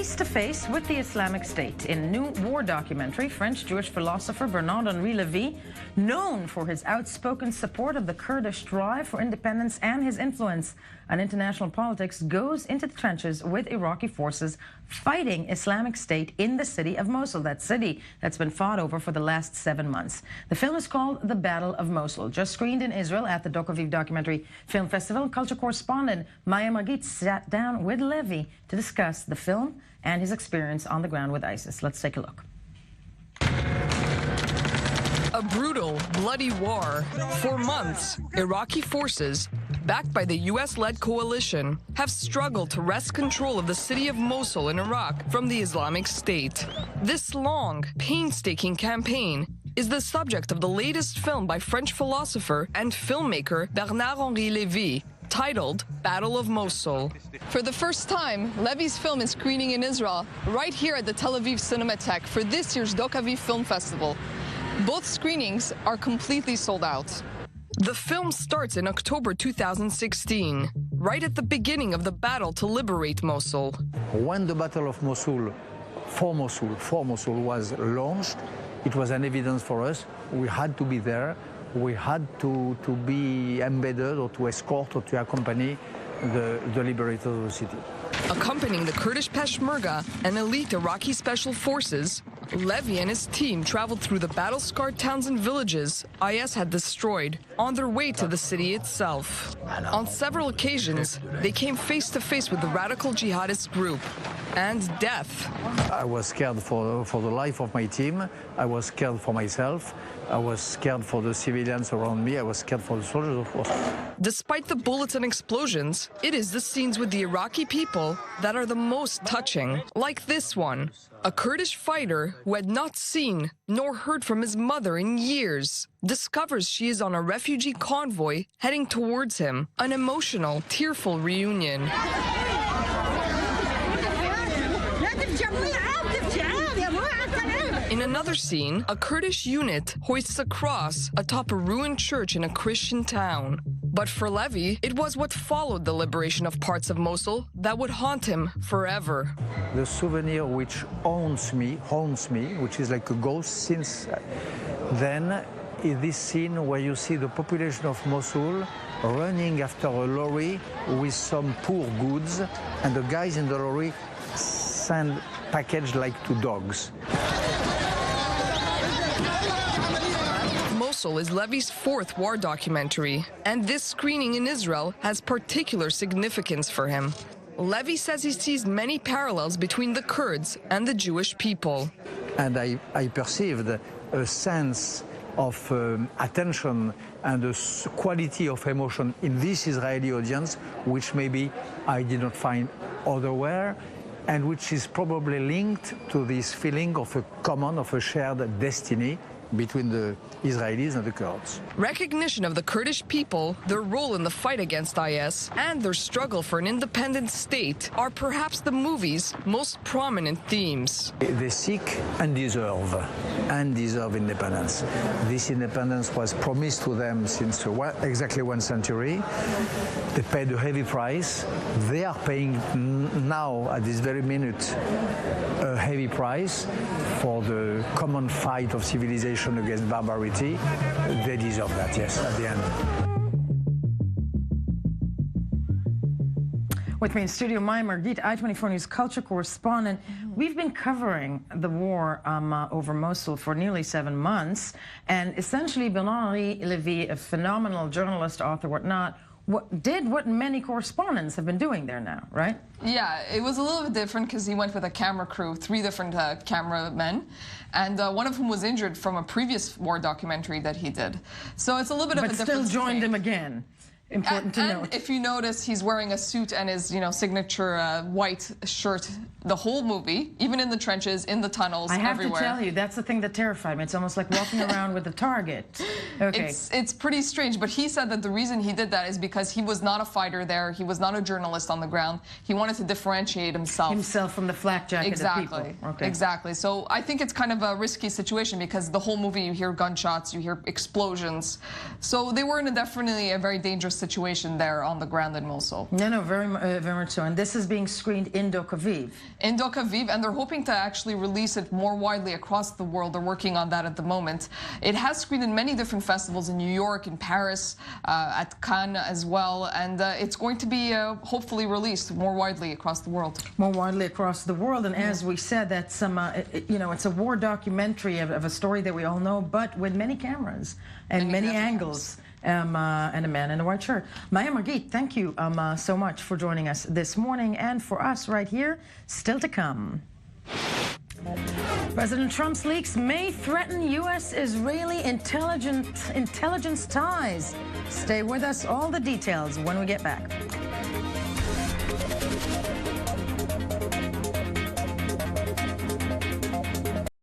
face to face with the Islamic State. In new war documentary, French-Jewish philosopher Bernard-Henri Lévy, known for his outspoken support of the Kurdish drive for independence and his influence on international politics, goes into the trenches with Iraqi forces fighting Islamic State in the city of Mosul, that city that's been fought over for the last 7 months. The film is called The Battle of Mosul, just screened in Israel at the Dokaviv Documentary Film Festival. Culture correspondent Margit sat down with Levy to discuss the film and his experience on the ground with ISIS. Let's take a look. A brutal, bloody war. For months, Iraqi forces, backed by the U.S.-led coalition, have struggled to wrest control of the city of Mosul in Iraq from the Islamic State. This long, painstaking campaign is the subject of the latest film by French philosopher and filmmaker Bernard-Henri Lévy, titled Battle of Mosul. For the first time, Levy's film is screening in Israel, right here at the Tel Aviv Cinematheque for this year's Dokaviv Film Festival. Both screenings are completely sold out. The film starts in October 2016, right at the beginning of the battle to liberate Mosul. When the Battle of Mosul, for Mosul was launched, it was an evidence for us. We had to be there. We had to be embedded or to escort or to accompany the liberators of the city. Accompanying the Kurdish Peshmerga and elite Iraqi special forces, Levy and his team traveled through the battle-scarred towns and villages IS had destroyed on their way to the city itself. On several occasions, they came face to face with the radical jihadist group and death. I was scared for the life of my team. I was scared for myself. I was scared for the civilians around me. I was scared for the soldiers, of course. Despite the bullets and explosions, it is the scenes with the Iraqi people that are the most touching. Like this one, a Kurdish fighter who had not seen nor heard from his mother in years discovers she is on a refugee convoy heading towards him. An emotional, tearful reunion. In another scene, a Kurdish unit hoists a cross atop a ruined church in a Christian town. But for Levy, it was what followed the liberation of parts of Mosul that would haunt him forever. The souvenir which haunts me, which is like a ghost since then, is this scene where you see the population of Mosul running after a lorry with some poor goods, and the guys in the lorry send packaged like to dogs. Mosul is Levy's fourth war documentary, and this screening in Israel has particular significance for him. Levy says he sees many parallels between the Kurds and the Jewish people. And I perceived a sense of attention and a quality of emotion in this Israeli audience, which maybe I did not find otherwhere, and which is probably linked to this feeling of a common, of a shared destiny between the Israelis and the Kurds. Recognition of the Kurdish people, their role in the fight against IS, and their struggle for an independent state are perhaps the movie's most prominent themes. They seek and deserve independence. This independence was promised to them since exactly 1 century. They paid a heavy price. They are paying now, at this very minute, a heavy price for the common fight of civilization against barbarity. They deserve that, yes, at the end. With me in studio, Margit, i24News culture correspondent. We've been covering the war over Mosul for nearly 7 months, and essentially Bernard-Henri Lévy, a phenomenal journalist, author, whatnot, did what many correspondents have been doing there now, right? Yeah, it was a little bit different because he went with a camera crew, 3 different cameramen, and one of whom was injured from a previous war documentary that he did. So it's a little bit of a difference. But still joined him again. Important to note. If you notice, he's wearing a suit and his, signature white shirt the whole movie, even in the trenches, in the tunnels, everywhere. I have to tell you, that's the thing that terrified me. It's almost like walking around with a target. Okay. It's pretty strange, but he said that the reason he did that is because he was not a fighter there. He was not a journalist on the ground. He wanted to differentiate himself from the flak jacket of people. Okay. Exactly. So I think it's kind of a risky situation because the whole movie you hear gunshots, you hear explosions. So they were in definitely a very dangerous situation there on the ground in Mosul. No, very much so. And this is being screened in Aviv. In Aviv, and they're hoping to actually release it more widely across the world. They're working on that at the moment. It has screened in many different festivals in New York, in Paris, at Cannes as well, and it's going to be hopefully released more widely across the world. More widely across the world, and as we said, that's it's a war documentary of a story that we all know, but with many cameras and many angles. And a man in a white shirt. Margit, thank you so much for joining us this morning, and for us right here, still to come. President Trump's leaks may threaten U.S.-Israeli intelligence ties. Stay with us, all the details when we get back.